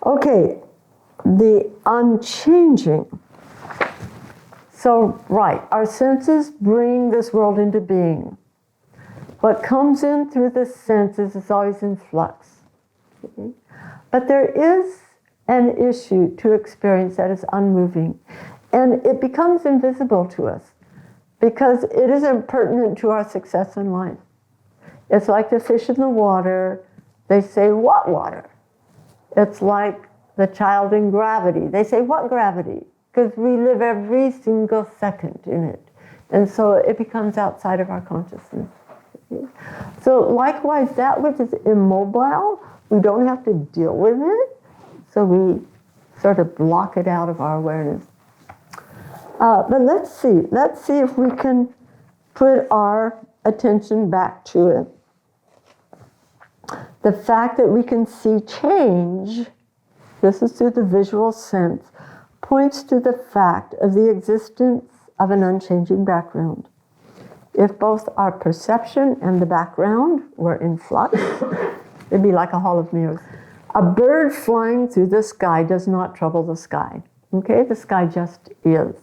Okay, the unchanging. So, right, our senses bring this world into being. What comes in through the senses is always in flux. Okay? But there is an issue to experience that is unmoving. And it becomes invisible to us because it isn't pertinent to our success in life. It's like the fish in the water. They say, what water? It's like the child in gravity. They say, what gravity? Because we live every single second in it. And so it becomes outside of our consciousness. Okay? So likewise, that which is immobile, we don't have to deal with it. So we sort of block it out of our awareness. But let's see if we can put our attention back to it. The fact that we can see change, this is through the visual sense, points to the fact of the existence of an unchanging background. If both our perception and the background were in flux, it'd be like a hall of mirrors. A bird flying through the sky does not trouble the sky. Okay, the sky just is.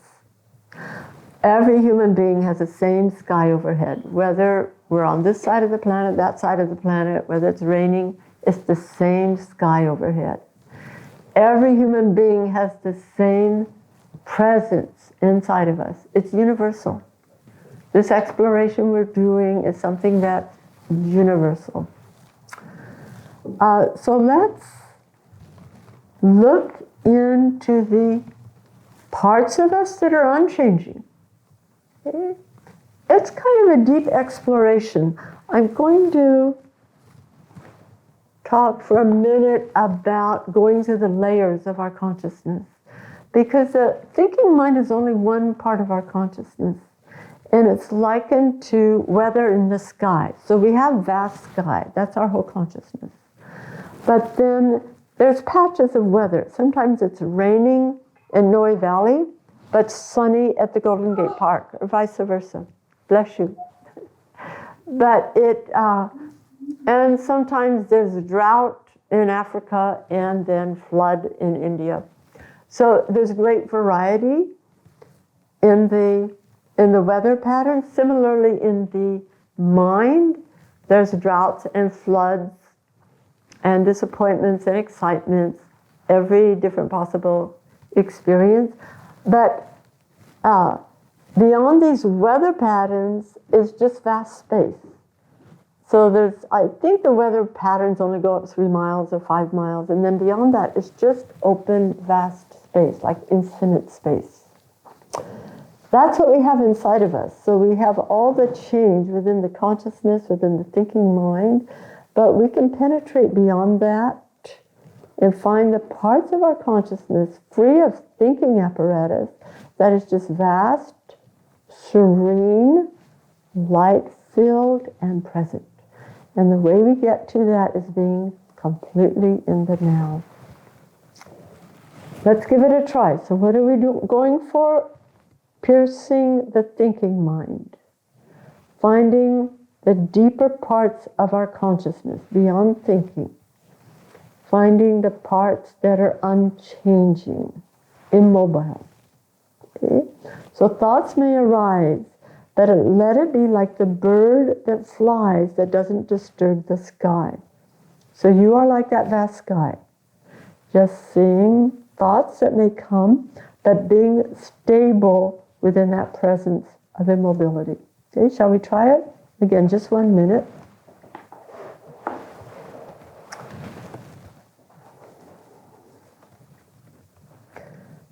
Every human being has the same sky overhead. Whether we're on this side of the planet, that side of the planet, whether it's raining, it's the same sky overhead. Every human being has the same presence inside of us. It's universal. This exploration we're doing is something that's universal. So let's look into the parts of us that are unchanging. Okay? It's kind of a deep exploration. I'm going to talk for a minute about going through the layers of our consciousness, because the thinking mind is only one part of our consciousness, and it's likened to weather in the sky. So we have vast sky, that's our whole consciousness. But then there's patches of weather. Sometimes it's raining in Noe Valley, but sunny at the Golden Gate Park, or vice versa. Bless you. But and sometimes there's a drought in Africa and then flood in India. So there's great variety in the weather patterns. Similarly, in the mind, there's droughts and floods and disappointments and excitements, every different possible experience. But beyond these weather patterns is just vast space. So I think the weather patterns only go up 3 miles or 5 miles, and then beyond that is just open, vast space, like infinite space. That's what we have inside of us. So we have all the change within the consciousness, within the thinking mind, but we can penetrate beyond that and find the parts of our consciousness free of thinking apparatus that is just vast, serene, light-filled, and present. And the way we get to that is being completely in the now. Let's give it a try. So what are we going for? Piercing the thinking mind. Finding the deeper parts of our consciousness beyond thinking. Finding the parts that are unchanging, immobile. Okay? So thoughts may arise, but let it be like the bird that flies that doesn't disturb the sky. So you are like that vast sky, just seeing thoughts that may come, but being stable within that presence of immobility. Okay, shall we try it? Again, just 1 minute.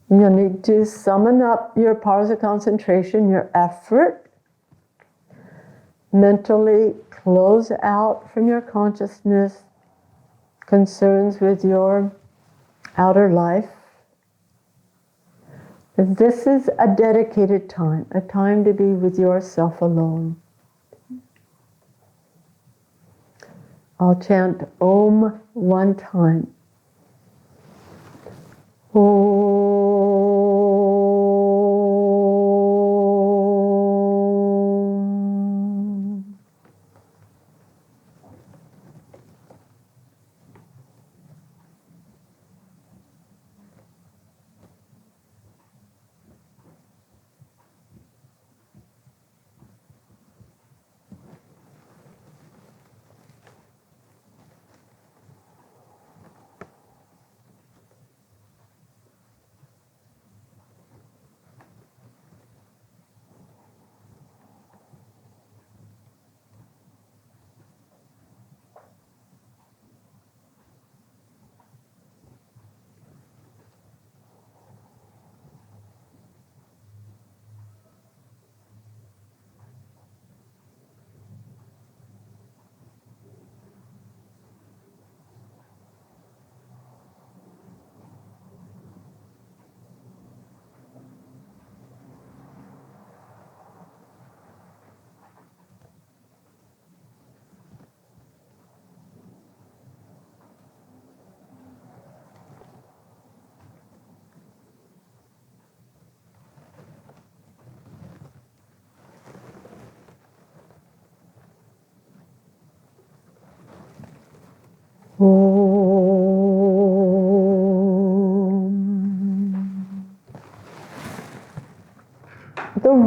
You'll need to summon up your powers of concentration, your effort. Mentally close out from your consciousness concerns with your outer life. This is a dedicated time, a time to be with yourself alone. I'll chant Om 1 time. Om.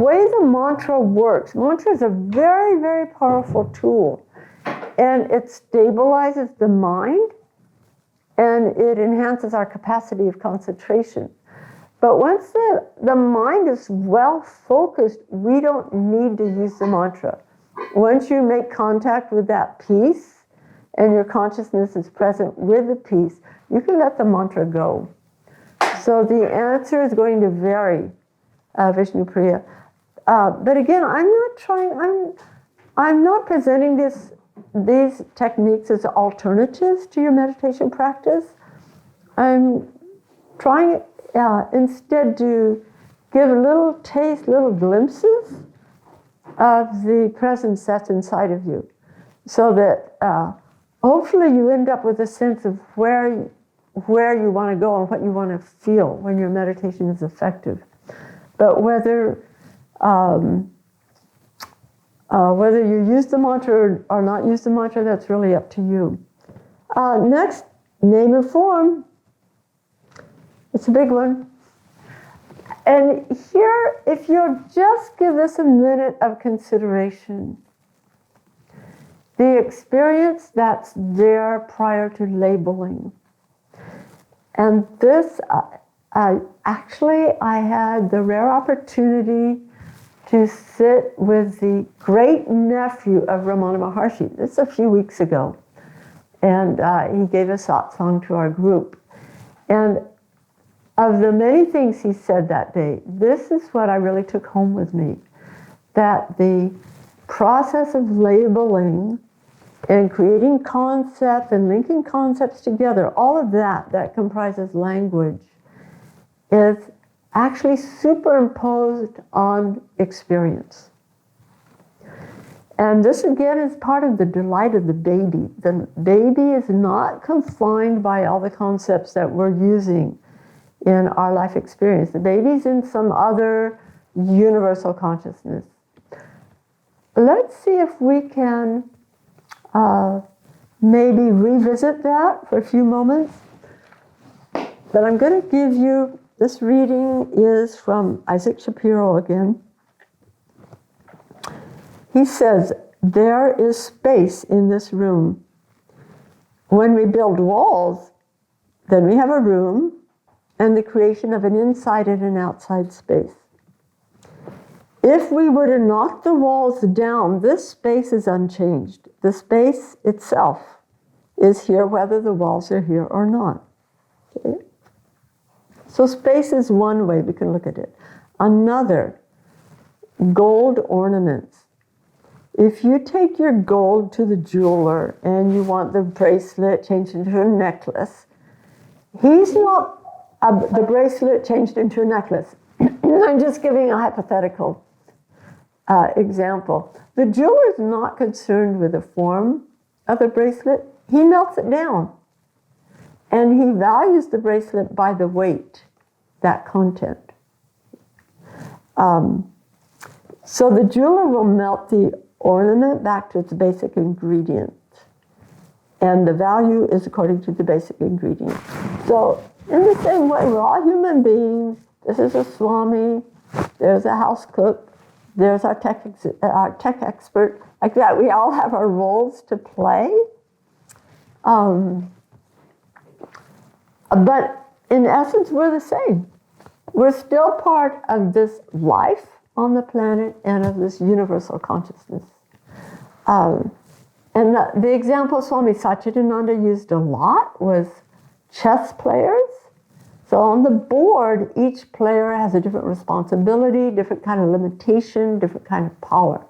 way the mantra works, mantra is a very, very powerful tool. And it stabilizes the mind and it enhances our capacity of concentration. But once the mind is well focused, we don't need to use the mantra. Once you make contact with that peace and your consciousness is present with the peace, you can let the mantra go. So the answer is going to vary, Vishnupriya. But again, I'm not presenting these techniques as alternatives to your meditation practice. I'm trying instead to give little taste, little glimpses of the presence that's inside of you, so that hopefully you end up with a sense of where you want to go and what you want to feel when your meditation is effective. But whether you use the mantra or not use the mantra, that's really up to you. Next, name and form. It's a big one. And here, if you'll just give this a minute of consideration, the experience that's there prior to labeling. And this, I had the rare opportunity to sit with the great nephew of Ramana Maharshi. This is a few weeks ago. And he gave a satsang to our group. And of the many things he said that day, this is what I really took home with me. That the process of labeling and creating concepts and linking concepts together, all of that comprises language, is actually superimposed on experience. And this again is part of the delight of the baby. The baby is not confined by all the concepts that we're using in our life experience. The baby's in some other universal consciousness. Let's see if we can maybe revisit that for a few moments. But I'm going to give you, this reading is from Isaac Shapiro again. He says, there is space in this room. When we build walls, then we have a room and the creation of an inside and an outside space. If we were to knock the walls down, this space is unchanged. The space itself is here whether the walls are here or not. Okay? So space is one way we can look at it. Another, gold ornaments. If you take your gold to the jeweler and you want the bracelet changed into a necklace, he's not the bracelet changed into a necklace. I'm just giving a hypothetical example. The jeweler is not concerned with the form of the bracelet. He melts it down. And he values the bracelet by the weight, that content. So the jeweler will melt the ornament back to its basic ingredient. And the value is according to the basic ingredient. So in the same way, we're all human beings. This is a Swami. There's a house cook. There's our tech expert. Like that, we all have our roles to play. But in essence, we're the same. We're still part of this life on the planet and of this universal consciousness. And the example Swami Satchidananda used a lot was chess players. So on the board, each player has a different responsibility, different kind of limitation, different kind of power.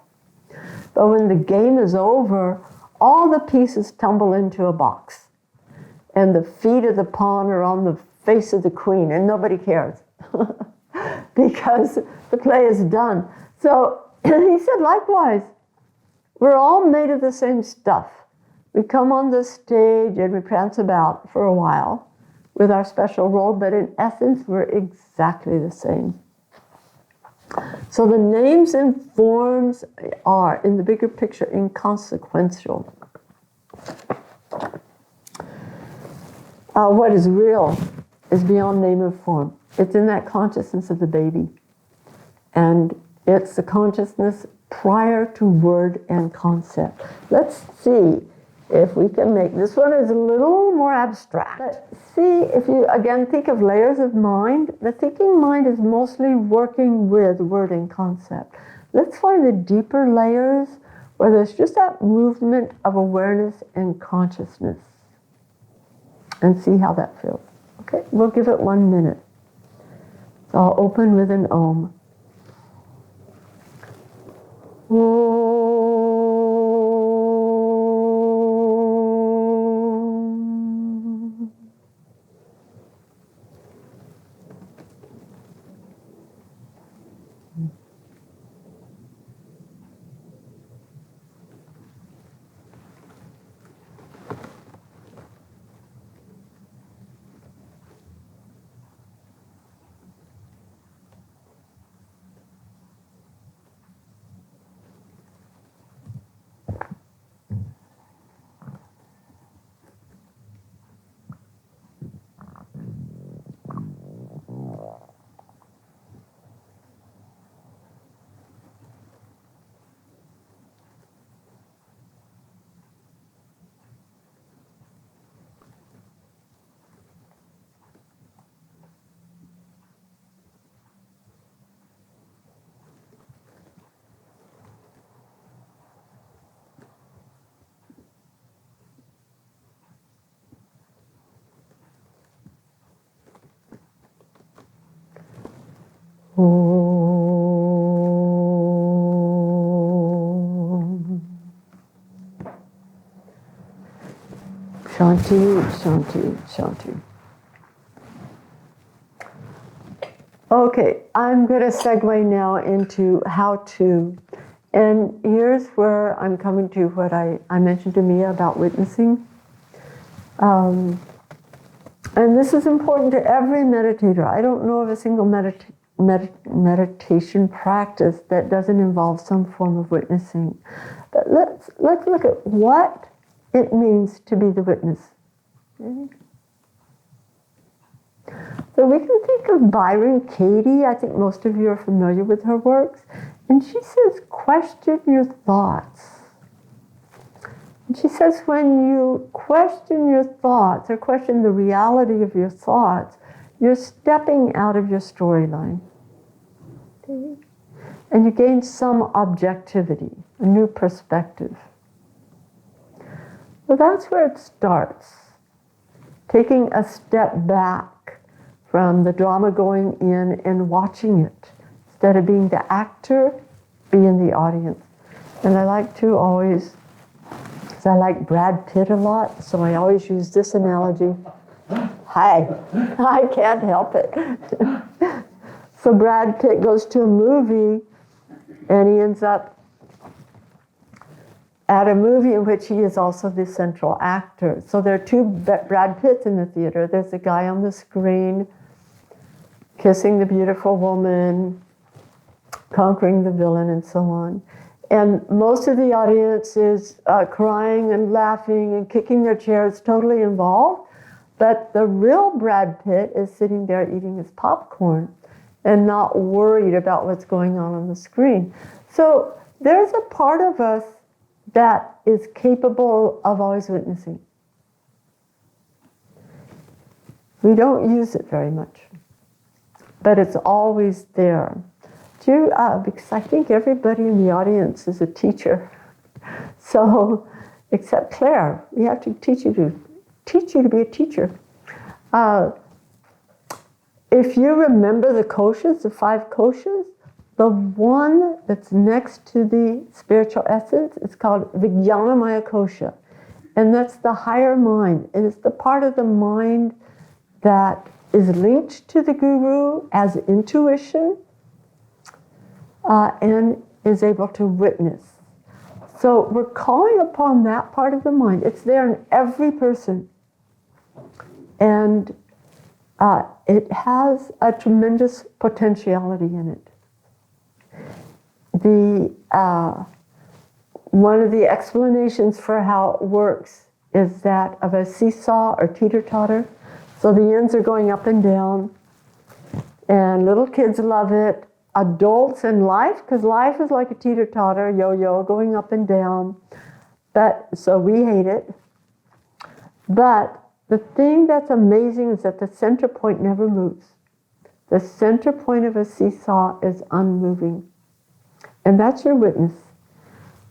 But when the game is over, all the pieces tumble into a box. And the feet of the pawn are on the face of the queen, and nobody cares. Because the play is done. So he said, likewise, we're all made of the same stuff. We come on the stage and we prance about for a while with our special role, but in essence, we're exactly the same. So the names and forms are, in the bigger picture, inconsequential. What is real is beyond name and form. It's in that consciousness of the baby. And It's the consciousness prior to word and concept. Let's see if we can make, this one is a little more abstract. But see, if you again think of layers of mind, the thinking mind is mostly working with word and concept. Let's find the deeper layers where there's just that movement of awareness and consciousness and see how that feels. Okay, we'll give it 1 minute. So I'll open with an Om. Shanti, Shanti, Shanti. Okay, I'm going to segue now into how to, and here's where I'm coming to what I mentioned to Mia about witnessing. And this is important to every meditator. I don't know of a single meditation practice that doesn't involve some form of witnessing. But let's look at what it means to be the witness. Okay. So we can think of Byron Katie. I think most of you are familiar with her works. And she says, question your thoughts. And she says, when you question your thoughts or question the reality of your thoughts, you're stepping out of your storyline. Okay. And you gain some objectivity, a new perspective. So that's where it starts. Taking a step back from the drama going in and watching it. Instead of being the actor, be in the audience. And I like to always, because I like Brad Pitt a lot, so I always use this analogy. Hi, I can't help it. So Brad Pitt goes to a movie and he ends up at a movie in which he is also the central actor. So there are two Brad Pitts in the theater. There's a guy on the screen kissing the beautiful woman, conquering the villain, and so on. And most of the audience is crying and laughing and kicking their chairs, totally involved. But the real Brad Pitt is sitting there eating his popcorn and not worried about what's going on the screen. So there's a part of us that is capable of always witnessing. We don't use it very much, but it's always there. Because I think everybody in the audience is a teacher. So, except Claire, we have to teach you to be a teacher. If you remember the koshas, the 5 koshas, the one that's next to the spiritual essence is called Vijnanamaya kosha. And that's the higher mind. And it's the part of the mind that is linked to the guru as intuition and is able to witness. So we're calling upon that part of the mind. It's there in every person. And it has a tremendous potentiality in it. One of the explanations for how it works is that of a seesaw or teeter-totter. So the ends are going up and down, and little kids love it, adults in life, because life is like a teeter-totter, yo-yo, going up and down. So we hate it. But the thing that's amazing is that the center point never moves. The center point of a seesaw is unmoving. And that's your witness.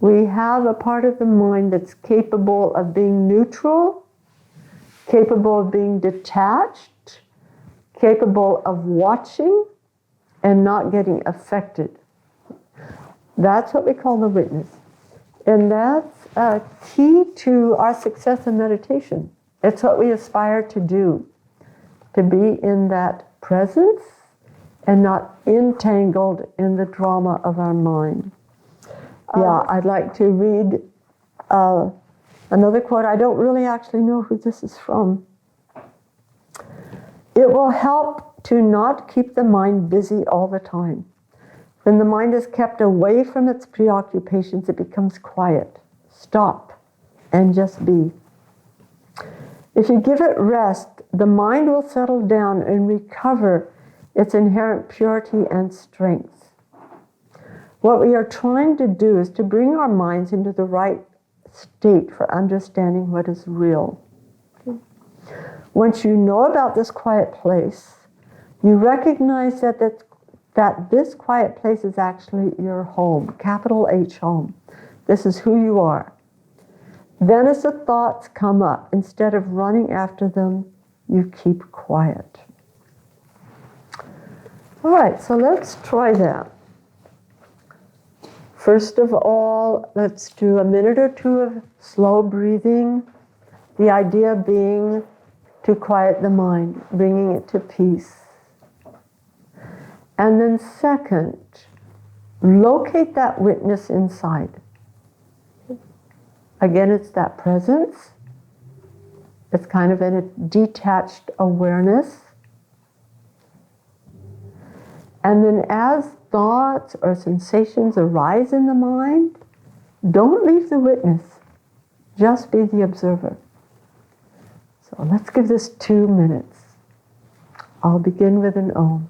We have a part of the mind that's capable of being neutral, capable of being detached, capable of watching and not getting affected. That's what we call the witness. And that's key to our success in meditation. It's what we aspire to do, to be in that presence and not entangled in the drama of our mind. I'd like to read another quote. I don't really actually know who this is from. It will help to not keep the mind busy all the time. When the mind is kept away from its preoccupations, it becomes quiet. Stop and just be. If you give it rest, the mind will settle down and recover its inherent purity and strength. What we are trying to do is to bring our minds into the right state for understanding what is real. Once you know about this quiet place, you recognize that this quiet place is actually your home, capital H home. This is who you are. Then as the thoughts come up, instead of running after them, you keep quiet. All right, so let's try that. First of all, let's do a minute or two of slow breathing. The idea being to quiet the mind, bringing it to peace. And then second, locate that witness inside. Again, it's that presence. It's kind of in a detached awareness. And then as thoughts or sensations arise in the mind, don't leave the witness. Just be the observer. So let's give this 2 minutes. I'll begin with an Om.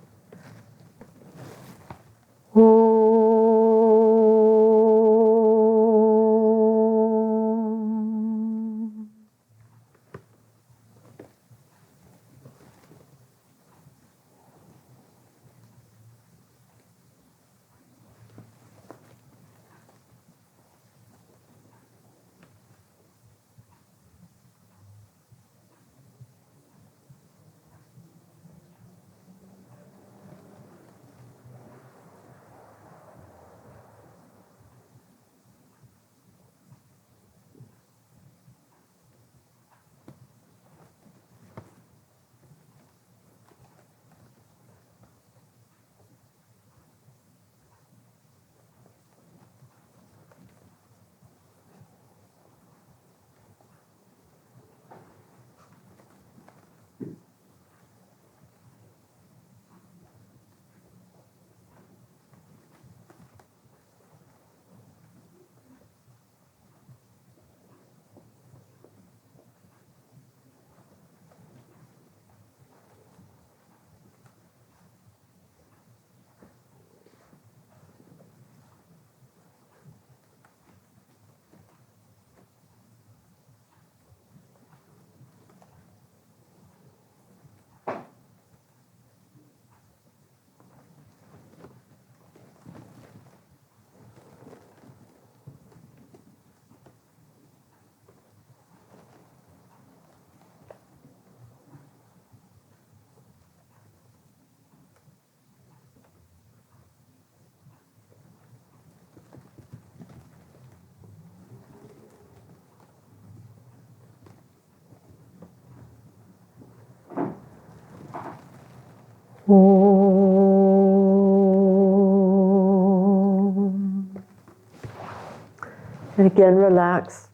And again, relax.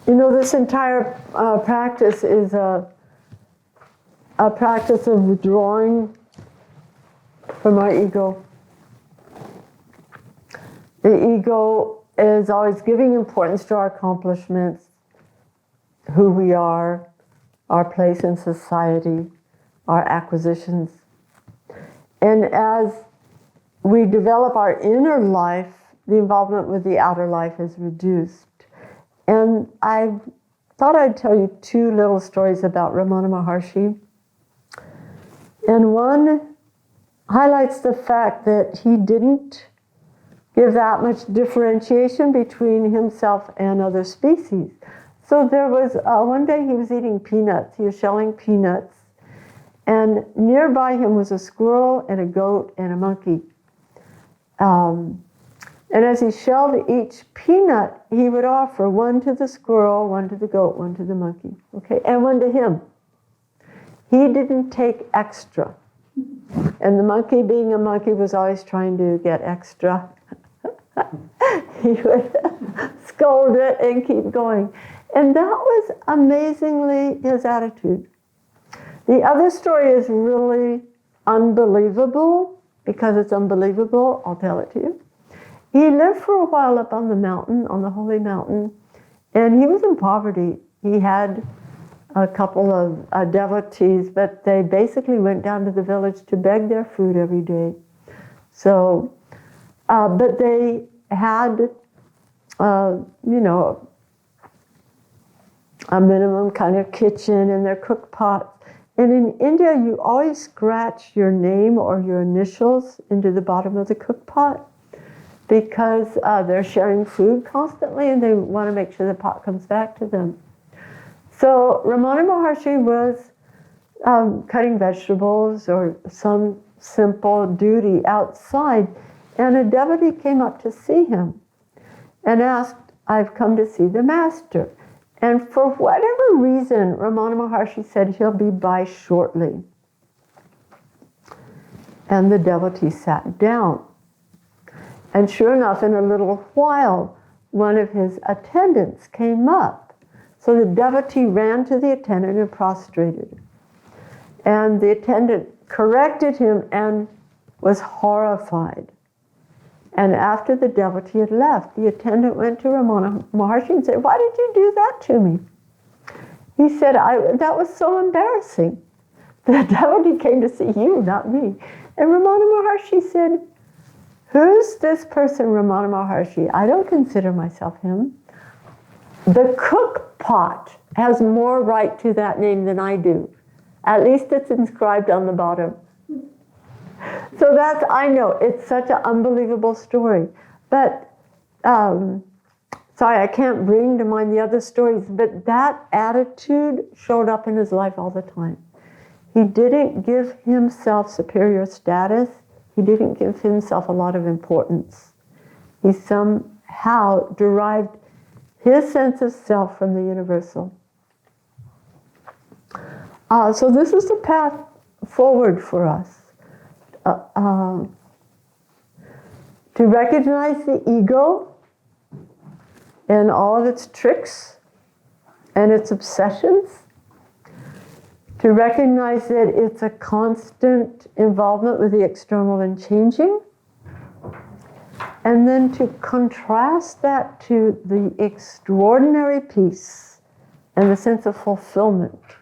You know, this entire practice is a practice of withdrawing from our ego. The ego is always giving importance to our accomplishments, who we are, our place in society, our acquisitions. And as we develop our inner life, the involvement with the outer life is reduced. And I thought I'd tell you two little stories about Ramana Maharshi. And one highlights the fact that he didn't give that much differentiation between himself and other species. So there was, one day he was eating peanuts, he was shelling peanuts, and nearby him was a squirrel and a goat and a monkey. And as he shelled each peanut, he would offer one to the squirrel, one to the goat, one to the monkey, okay, and one to him. He didn't take extra. And the monkey, being a monkey, was always trying to get extra. He would scold it and keep going. And that was amazingly his attitude. The other story is really unbelievable. Because it's unbelievable, I'll tell it to you. He lived for a while up on the mountain, on the holy mountain, and he was in poverty. He had a couple of devotees, but they basically went down to the village to beg their food every day. So, but they had, a minimum kind of kitchen and their cook pot. And in India, you always scratch your name or your initials into the bottom of the cook pot because they're sharing food constantly and they want to make sure the pot comes back to them. So Ramana Maharshi was cutting vegetables or some simple duty outside, and a devotee came up to see him and asked, "I've come to see the master." And for whatever reason, Ramana Maharshi said he'll be by shortly. And the devotee sat down. And sure enough, in a little while, one of his attendants came up. So the devotee ran to the attendant and prostrated. And the attendant corrected him and was horrified. And after the devotee had left, the attendant went to Ramana Maharshi and said, "Why did you do that to me?" He said, "That was so embarrassing. The devotee came to see you, not me." And Ramana Maharshi said, "Who's this person, Ramana Maharshi? I don't consider myself him. The cook pot has more right to that name than I do. At least it's inscribed on the bottom." So that's, I know, it's such an unbelievable story. But, sorry, I can't bring to mind the other stories, but that attitude showed up in his life all the time. He didn't give himself superior status. He didn't give himself a lot of importance. He somehow derived his sense of self from the universal. So this is the path forward for us. To recognize the ego and all of its tricks and its obsessions, to recognize that it's a constant involvement with the external and changing, and then to contrast that to the extraordinary peace and the sense of fulfillment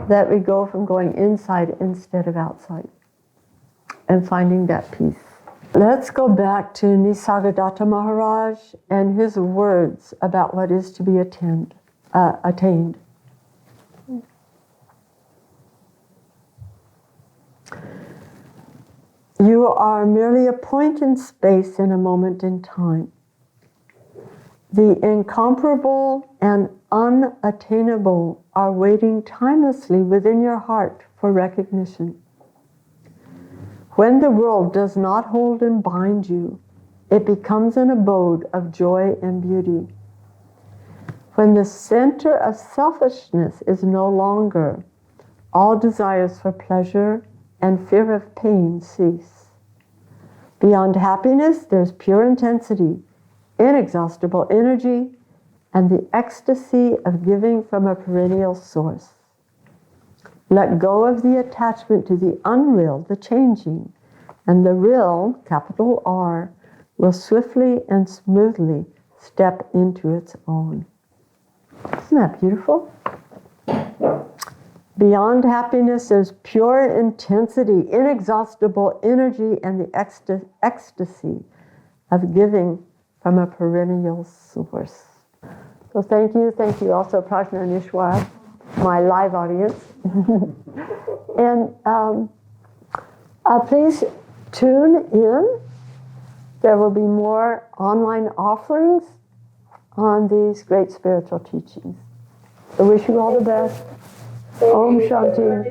that we go from going inside instead of outside, and finding that peace. Let's go back to Nisargadatta Maharaj and his words about what is to be attained. You are merely a point in space and a moment in time. The incomparable and unattainable are waiting timelessly within your heart for recognition. When the world does not hold and bind you, it becomes an abode of joy and beauty. When the center of selfishness is no longer, all desires for pleasure and fear of pain cease. Beyond happiness, there's pure intensity, inexhaustible energy, and the ecstasy of giving from a perennial source. Let go of the attachment to the unreal, the changing, and the real, capital R, will swiftly and smoothly step into its own. Isn't that beautiful? Beyond happiness, there's pure intensity, inexhaustible energy, and the ecstasy of giving from a perennial source. So thank you also Prajna and Ishwara, my live audience. And please tune in. There will be more online offerings on these great spiritual teachings. I wish you all the best. Om Shanti.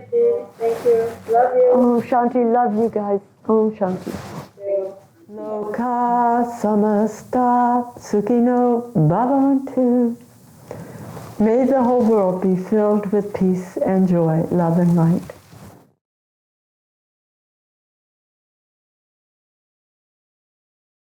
Thank you. Love you. Om Shanti. Love you guys. Om Shanti. Loka samasta sukhino bhavantu. May the whole world be filled with peace and joy, love and light.